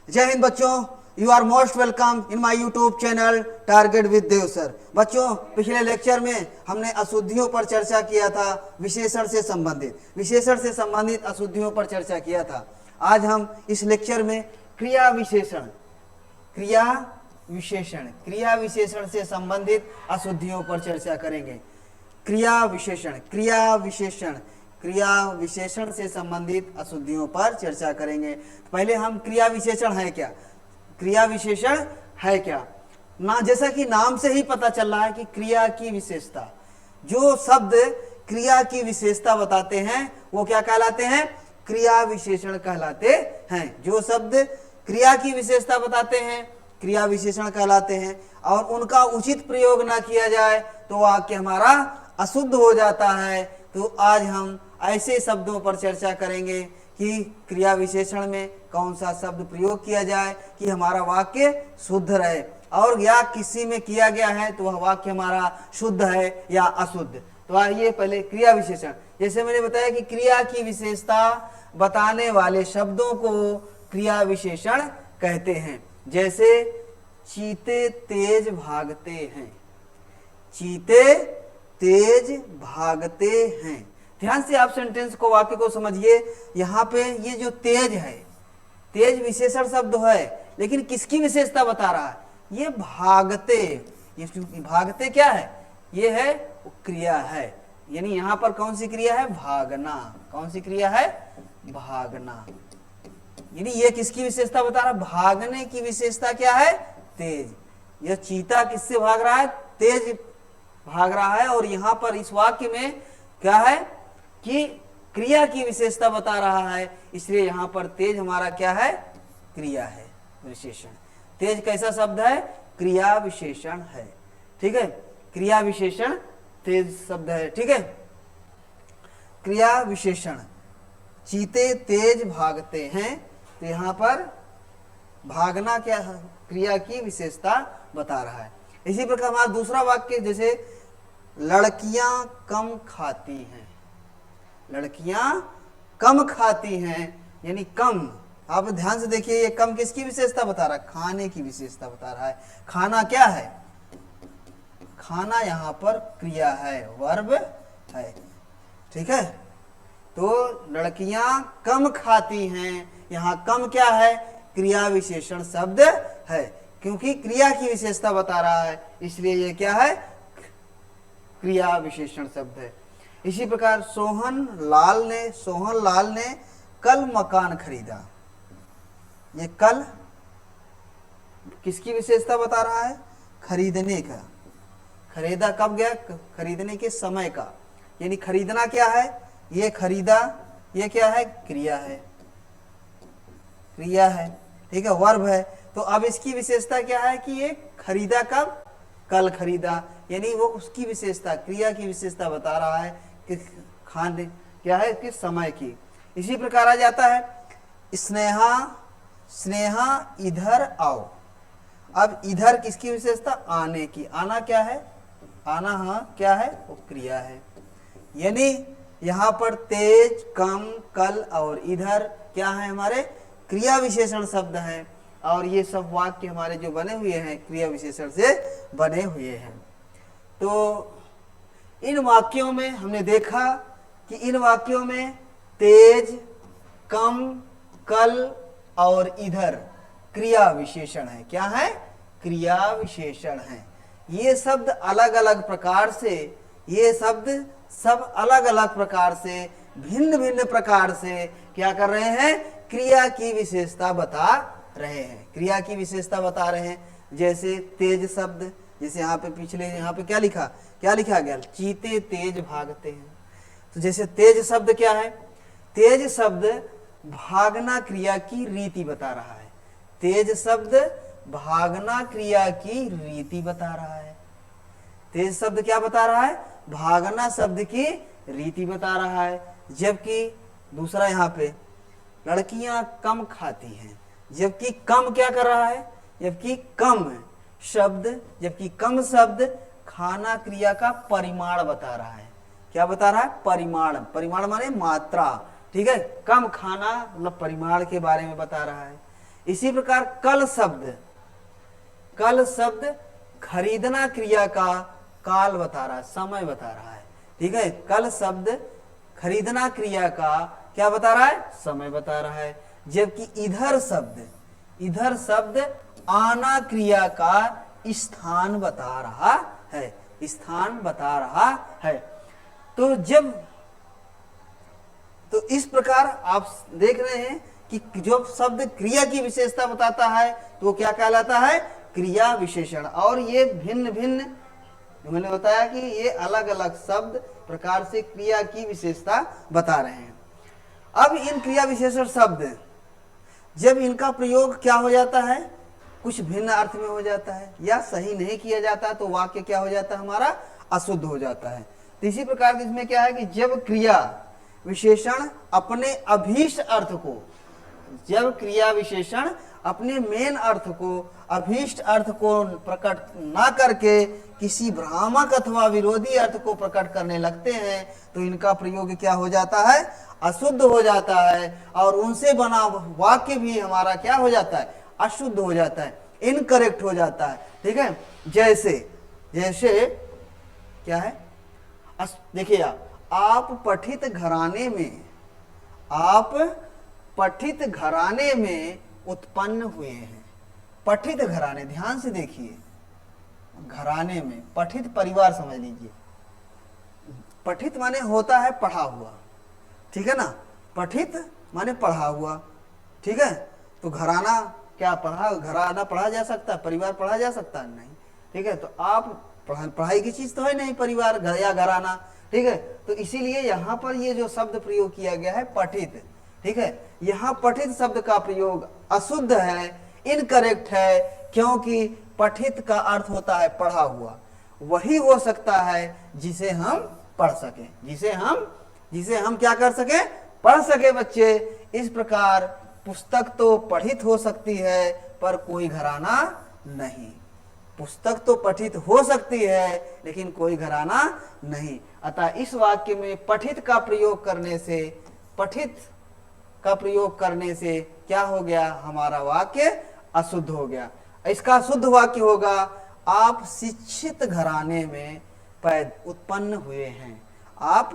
जय हिंद बच्चों, you are most welcome in my YouTube channel Target with Dev sir. बच्चों, पिछले लेक्चर में हमने अशुद्धियों पर चर्चा किया था, विशेषण से संबंधित अशुद्धियों पर चर्चा किया था। आज हम इस लेक्चर में क्रिया विशेषण से संबंधित अशुद्धियों पर चर्चा करेंगे। क्रिया विशेषण से संबंधित अशुद्धियों पर चर्चा करेंगे। तो पहले हम क्रिया विशेषण है क्या ना, जैसा कि नाम से ही पता चल रहा है कि क्रिया की विशेषता, जो शब्द क्रिया की विशेषता बताते हैं वो क्या कहलाते हैं? क्रिया विशेषण कहलाते हैं। जो शब्द क्रिया की विशेषता बताते हैं क्रिया विशेषण कहलाते हैं, और उनका उचित प्रयोग ना किया जाए तो वाक्य हमारा अशुद्ध हो जाता है। तो आज हम ऐसे शब्दों पर चर्चा करेंगे कि क्रिया विशेषण में कौन सा शब्द प्रयोग किया जाए कि हमारा वाक्य शुद्ध रहे, और या किसी में किया गया है तो वह वाक्य हमारा शुद्ध है या अशुद्ध। तो आइए पहले क्रिया विशेषण, जैसे मैंने बताया कि क्रिया की विशेषता बताने वाले शब्दों को क्रिया विशेषण कहते हैं। जैसे चीते तेज भागते हैं। ध्यान से आप सेंटेंस को, वाक्य को समझिए। यहाँ पे ये जो तेज है, तेज विशेषण शब्द है, लेकिन किसकी विशेषता बता रहा है? ये भागते। ये भागते क्या है? ये है क्रिया है, यानी यहाँ पर कौन सी क्रिया है? भागना। कौन सी क्रिया है? भागना। यानी ये किसकी विशेषता बता रहा है? भागने की विशेषता क्या है? तेज। यह चीता किससे भाग रहा है? तेज भाग रहा है। और यहाँ पर इस वाक्य में क्या है कि क्रिया की विशेषता बता रहा है, इसलिए यहाँ पर तेज हमारा क्या है? क्रिया है, विशेषण। तेज कैसा शब्द है? क्रिया विशेषण है। ठीक है, क्रिया विशेषण तेज शब्द है। ठीक है, क्रिया विशेषण। चीते तेज भागते हैं, तो यहाँ पर भागना क्या है? क्रिया की विशेषता बता रहा है। इसी प्रकार हमारा दूसरा वाक्य, जैसे लड़कियां कम खाती हैं। लड़कियां कम खाती हैं, यानी कम। आप ध्यान से देखिए, ये कम किसकी विशेषता बता रहा है? खाने की विशेषता बता रहा है। खाना क्या है? खाना यहाँ पर क्रिया है, वर्ब है। ठीक है, तो लड़कियां कम खाती हैं, यहाँ कम क्या है? क्रिया विशेषण शब्द है, क्योंकि क्रिया की विशेषता बता रहा है, इसलिए ये क्या है? क्रिया विशेषण शब्द है। इसी प्रकार सोहन लाल ने कल मकान खरीदा। ये कल किसकी विशेषता बता रहा है? खरीदने का। खरीदा कब गया? खरीदने के समय का, यानी खरीदना क्या है? ये खरीदा, ये क्या है? क्रिया है। ठीक है, वर्ब है। तो अब इसकी विशेषता क्या है कि ये खरीदा कब? कल खरीदा, यानी वो उसकी विशेषता, क्रिया की विशेषता बता रहा है कि खाने क्या है? किस समय की। इसी प्रकार आ जाता है स्नेहा इधर आओ। अब इधर किसकी विशेषता? आने की। आना क्या है? आना हाँ क्या है? वो क्रिया है। यानी यहाँ पर तेज, कम, कल और इधर क्या है? हमारे क्रिया विशेषण शब्द है, और ये सब वाक्य हमारे जो बने हुए हैं क्रिया विशेषण से बने हुए हैं। तो इन वाक्यों में हमने देखा कि इन वाक्यों में तेज, कम, कल और इधर क्रिया विशेषण है। क्या है? क्रिया विशेषण है। ये शब्द अलग अलग प्रकार से, ये शब्द सब अलग अलग प्रकार से, भिन्न भिन्न प्रकार से क्या कर रहे हैं? क्रिया की विशेषता बता रहे हैं। क्रिया की विशेषता बता रहे हैं। जैसे तेज शब्द, जैसे यहाँ पे पिछले, यहाँ पे क्या लिखा गया? चीते तेज भागते हैं। तो जैसे तेज शब्द क्या है? तेज शब्द भागना क्रिया की रीति बता रहा है। तेज शब्द भागना क्रिया की रीति बता रहा है। तेज शब्द क्या बता रहा है? भागना शब्द की रीति बता रहा है। जबकि दूसरा यहाँ पे लड़कियां कम खाती हैं, जबकि कम क्या कर रहा है? जबकि कम शब्द खाना क्रिया का परिमाण बता रहा है। क्या बता रहा है? परिमाण माने मात्रा। ठीक है, कम खाना मतलब परिमाण के बारे में बता रहा है। इसी प्रकार कल शब्द, कल शब्द खरीदना क्रिया का काल बता रहा है, समय बता रहा है। ठीक है, कल शब्द खरीदना क्रिया का क्या बता रहा है, समय बता रहा है। जबकि इधर शब्द, इधर शब्द आना क्रिया का स्थान बता रहा है, स्थान बता रहा है। तो जब, तो इस प्रकार आप देख रहे हैं कि जो शब्द क्रिया की विशेषता बताता है तो वो क्या कहलाता है, क्रिया विशेषण। और ये भिन्न भिन्न, मैंने बताया कि ये अलग अलग शब्द प्रकार से क्रिया की विशेषता बता रहे हैं। अब इन क्रिया विशेषण शब्द जब इनका प्रयोग क्या हो जाता है, कुछ भिन्न अर्थ में हो जाता है या सही नहीं किया जाता तो वाक्य क्या हो जाता है, हमारा अशुद्ध हो जाता है। तो इसी प्रकार इसमें क्या है कि जब क्रिया विशेषण अपने अभीष्ट अर्थ को, जब क्रिया विशेषण अपने मेन अर्थ को, अभीष्ट अर्थ को प्रकट ना करके किसी भ्रामक अथवा विरोधी अर्थ को प्रकट करने लगते हैं तो इनका प्रयोग क्या हो जाता है, अशुद्ध हो जाता है। और उनसे बना वाक्य भी हमारा क्या हो जाता है, अशुद्ध हो जाता है, इनकरेक्ट हो जाता है। ठीक है, जैसे जैसे क्या है, देखिए आप पठित घराने में, आप पठित घराने में उत्पन्न हुए हैं। पठित घराने, ध्यान से देखिए, घराने में पठित परिवार समझ लीजिए। पठित माने होता है पढ़ा हुआ, ठीक है ना, पठित माने पढ़ा हुआ। ठीक है, तो घराना क्या पढ़ा, घराना पढ़ा जा सकता है, परिवार पढ़ा जा सकता है, नहीं। ठीक है, तो आप पढ़ाई की चीज तो है नहीं परिवार या घराना। ठीक है, तो इसीलिए यहाँ पर ये जो शब्द प्रयोग किया गया है पठित, ठीक है, यहाँ पठित शब्द का प्रयोग अशुद्ध है, इनकरेक्ट है, क्योंकि पठित का अर्थ होता है पढ़ा हुआ। वही हो सकता है जिसे हम पढ़ सके, जिसे हम क्या कर सके, पढ़ सके बच्चे। इस प्रकार पुस्तक तो पठित हो सकती है पर कोई घराना नहीं। पुस्तक तो पठित हो सकती है लेकिन कोई घराना नहीं। अतः इस वाक्य में पठित का प्रयोग करने से, पठित का प्रयोग करने से क्या हो गया, हमारा वाक्य अशुद्ध हो गया। इसका शुद्ध वाक्य होगा, आप शिक्षित घराने में उत्पन्न हुए हैं। आप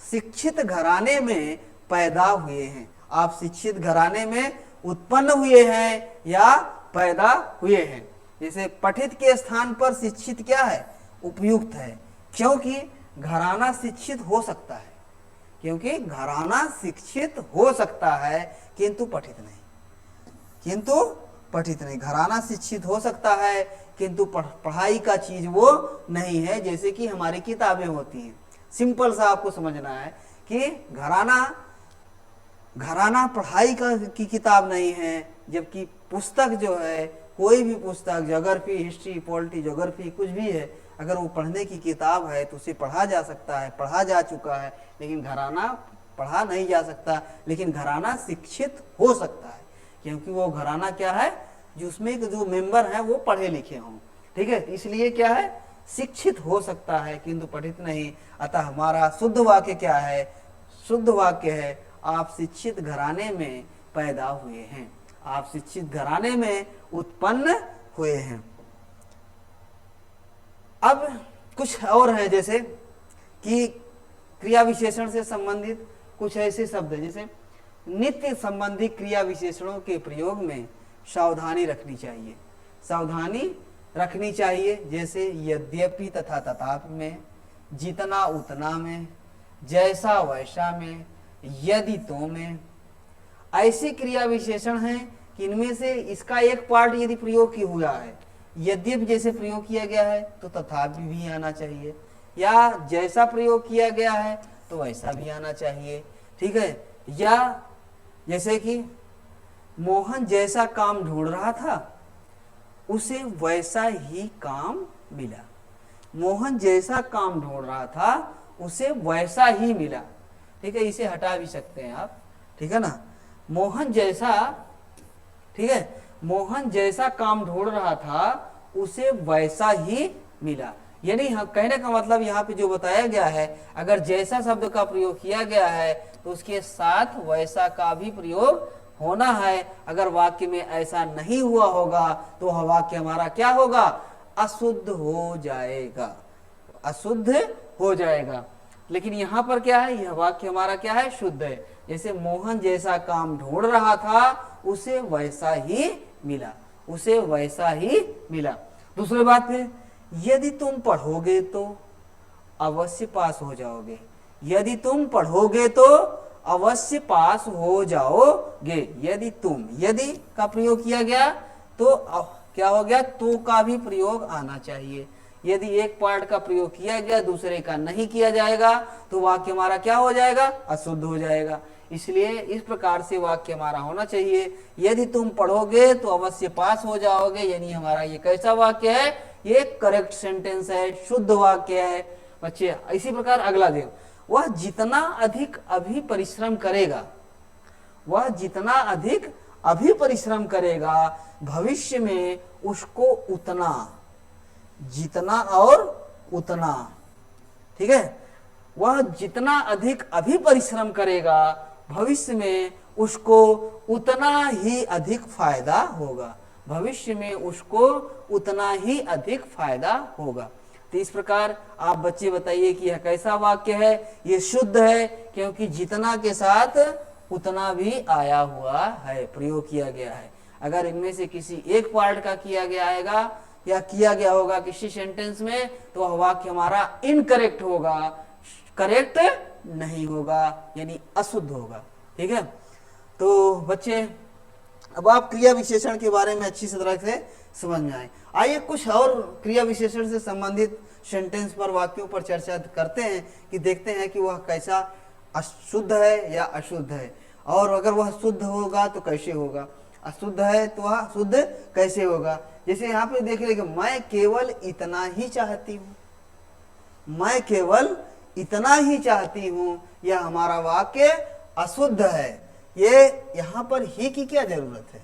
शिक्षित घराने में पैदा हुए हैं। आप शिक्षित घराने में उत्पन्न हुए हैं या पैदा हुए हैं। जैसे पठित के स्थान पर शिक्षित क्या है, उपयुक्त है, क्योंकि घराना शिक्षित हो सकता है, क्योंकि घराना शिक्षित हो सकता है किंतु पठित नहीं, किंतु पठित नहीं। घराना शिक्षित हो सकता है किंतु पढ़ाई का चीज वो नहीं है। जैसे कि हमारी किताबें होती हैं, सिंपल सा आपको समझना है कि घराना पढ़ाई की किताब नहीं है, जबकि पुस्तक जो है, कोई भी पुस्तक, ज्योग्राफी, हिस्ट्री, पॉलिटी, ज्योग्राफी कुछ भी है, अगर वो पढ़ने की किताब है तो उसे पढ़ा जा सकता है, पढ़ा जा चुका है। लेकिन घराना पढ़ा नहीं जा सकता, लेकिन घराना शिक्षित हो सकता है, क्योंकि वो घराना क्या है, जो उसमें जो मेंबर हैं वो पढ़े लिखे हों। ठीक है, इसलिए क्या है, शिक्षित हो सकता है किंतु पठित नहीं। अतः हमारा शुद्ध वाक्य क्या है, शुद्ध वाक्य है, आप शिक्षित घराने में पैदा हुए हैं, आप शिक्षित घराने में उत्पन्न हुए हैं। अब कुछ और है, जैसे कि क्रिया विशेषण से संबंधित कुछ ऐसे शब्द है, जैसे नित्य संबंधी क्रिया विशेषणों के प्रयोग में सावधानी रखनी चाहिए, सावधानी रखनी चाहिए। जैसे यद्यपि, तथा, तथापि में, जितना उतना में, जैसा वैसा में, यदि तो में, ऐसी क्रिया विशेषण हैं कि इनमें से इसका एक पार्ट यदि प्रयोग किया हुआ है, यद्यपि जैसे प्रयोग किया गया है तो तथापि भी आना चाहिए, या जैसा प्रयोग किया गया है तो वैसा भी आना चाहिए। ठीक है, या जैसे कि मोहन जैसा काम ढूंढ रहा था उसे वैसा ही काम मिला। मोहन जैसा काम ढूंढ रहा था उसे वैसा ही मिला। ठीक है, इसे हटा भी सकते हैं आप, ठीक है ना। मोहन जैसा, ठीक है, मोहन जैसा काम ढूंढ रहा था उसे वैसा ही मिला। यानी कहने का मतलब यहाँ पे जो बताया गया है, अगर जैसा शब्द का प्रयोग किया गया है तो उसके साथ वैसा का भी प्रयोग होना है। अगर वाक्य में ऐसा नहीं हुआ होगा तो वह वाक्य हमारा क्या होगा, अशुद्ध हो जाएगा, अशुद्ध हो जाएगा। लेकिन यहाँ पर क्या है, यह वाक्य हमारा क्या है, शुद्ध है। जैसे मोहन जैसा काम ढूंढ रहा था उसे वैसा ही मिला, उसे वैसा ही मिला। दूसरी बात है, यदि तुम पढ़ोगे तो अवश्य पास हो जाओगे, यदि तुम पढ़ोगे तो अवश्य पास हो जाओगे। यदि तुम, यदि का प्रयोग किया गया तो क्या हो गया, तो का भी प्रयोग आना चाहिए। यदि एक पार्ट का प्रयोग किया गया दूसरे का नहीं किया जाएगा तो वाक्य हमारा क्या हो जाएगा, अशुद्ध हो जाएगा। इसलिए इस प्रकार से वाक्य हमारा होना चाहिए, यदि तुम पढ़ोगे तो अवश्य पास हो जाओगे। यानी हमारा ये कैसा वाक्य है, ये करेक्ट सेंटेंस है, शुद्ध वाक्य है बच्चे। इसी प्रकार अगला देखो, वह जितना अधिक अभी परिश्रम करेगा, वह जितना अधिक अभी परिश्रम करेगा भविष्य में उसको उतना, जितना और उतना, ठीक है। वह जितना अधिक अभी परिश्रम करेगा भविष्य में उसको उतना ही अधिक फायदा होगा, भविष्य में उसको उतना ही अधिक फायदा होगा। तो इस प्रकार आप बच्चे बताइए कि यह कैसा वाक्य है, ये शुद्ध है क्योंकि जितना के साथ उतना भी आया हुआ है, प्रयोग किया गया है। अगर इनमें से किसी एक पार्ट का किया गया आएगा या किया गया होगा किसी सेंटेंस में तो वह वाक्य हमारा इनकरेक्ट होगा, करेक्ट नहीं होगा, यानी अशुद्ध होगा, ठीक है। तो बच्चे अब आप क्रिया विशेषण के बारे में अच्छी तरह से समझ में आए। आइए कुछ और क्रिया विशेषण से संबंधित सेंटेंस पर, वाक्यों पर चर्चा करते हैं कि देखते हैं कि वह कैसा अशुद्ध है या अशुद्ध है, और अगर वह शुद्ध होगा तो कैसे होगा, अशुद्ध है तो वह शुद्ध कैसे होगा। जैसे यहाँ पे देख लेंगे, मैं केवल इतना ही चाहती हूँ, मैं केवल इतना ही चाहती हूँ, यह हमारा वाक्य अशुद्ध है। ये यहाँ पर ही की क्या जरूरत है,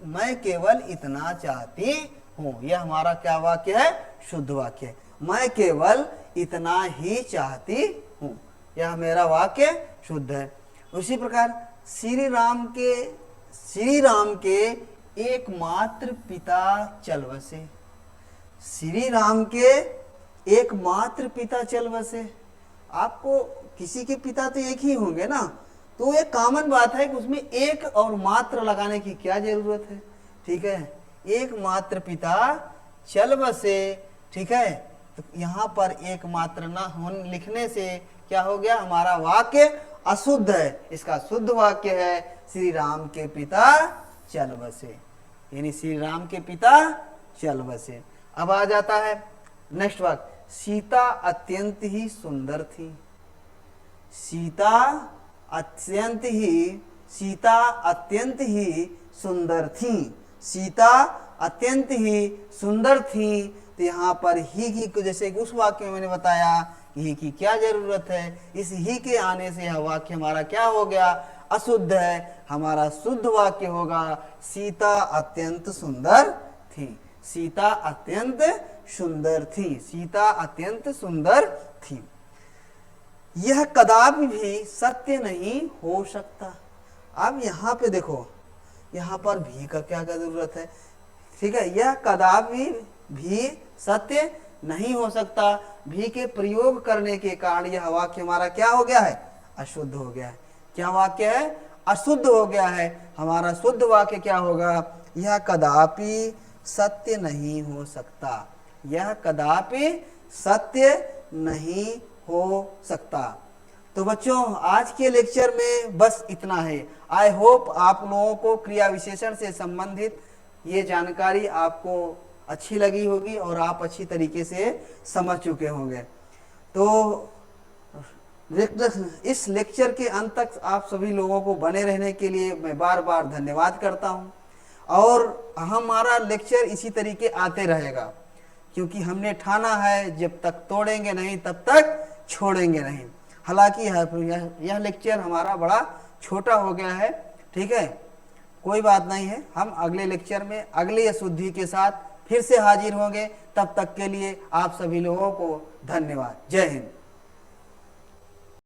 मैं केवल इतना चाहती हूँ, यह हमारा क्या वाक्य है, शुद्ध वाक्य है। मैं केवल इतना ही चाहती हूँ, यह मेरा वाक्य शुद्ध है। उसी प्रकार श्री राम के एकमात्र पिता चल बसे, श्री राम के एकमात्र पिता चल बसे। आपको किसी के पिता तो एक ही होंगे ना, तो एक कॉमन बात है कि उसमें एक और मात्र लगाने की क्या जरूरत है, ठीक है। एकमात्र पिता चल बसे, ठीक है। तो यहाँ पर एकमात्र ना होने लिखने से क्या हो गया, हमारा वाक्य अशुद्ध है। इसका शुद्ध वाक्य है श्री राम के पिता चल बसे, यानी श्री राम के पिता चल बसे। अब आ जाता है नेक्स्ट वाक्य, सीता अत्यंत ही सुंदर थी, सीता अत्यंत ही सुंदर थी, सीता अत्यंत ही सुंदर थी। तो यहाँ पर ही की, जैसे उस वाक्य में मैंने बताया ही की क्या जरूरत है, इस ही के आने से यह वाक्य हमारा क्या हो गया, अशुद्ध है। हमारा शुद्ध वाक्य होगा सीता अत्यंत सुंदर थी, सीता अत्यंत सुंदर थी, सीता अत्यंत सुंदर थी। यह कदापि भी सत्य नहीं हो सकता। अब यहाँ पे देखो, यहाँ पर भी का क्या जरूरत है, ठीक है। यह कदापि भी सत्य नहीं हो सकता, भी के प्रयोग करने के कारण यह वाक्य हमारा क्या हो गया है, अशुद्ध हो गया है। क्या वाक्य है, अशुद्ध हो गया है। हमारा शुद्ध वाक्य क्या होगा, यह कदापि सत्य नहीं हो सकता, यह कदापि सत्य नहीं हो सकता। तो बच्चों आज के लेक्चर में बस इतना है। आई होप आप लोगों को क्रिया विशेषण से संबंधित ये जानकारी आपको अच्छी लगी होगी और आप अच्छी तरीके से समझ चुके होंगे। तो इस लेक्चर के अंत तक आप सभी लोगों को बने रहने के लिए मैं बार बार धन्यवाद करता हूं, और हमारा लेक्चर इसी तरीके आते रहेगा, क्योंकि हमने ठाना है जब तक तोड़ेंगे नहीं तब तक छोड़ेंगे नहीं। हालांकि यह लेक्चर हमारा बड़ा छोटा हो गया है, ठीक है, कोई बात नहीं है। हम अगले लेक्चर में अगली अशुद्धि के साथ फिर से हाजिर होंगे। तब तक के लिए आप सभी लोगों को धन्यवाद। जय हिंद।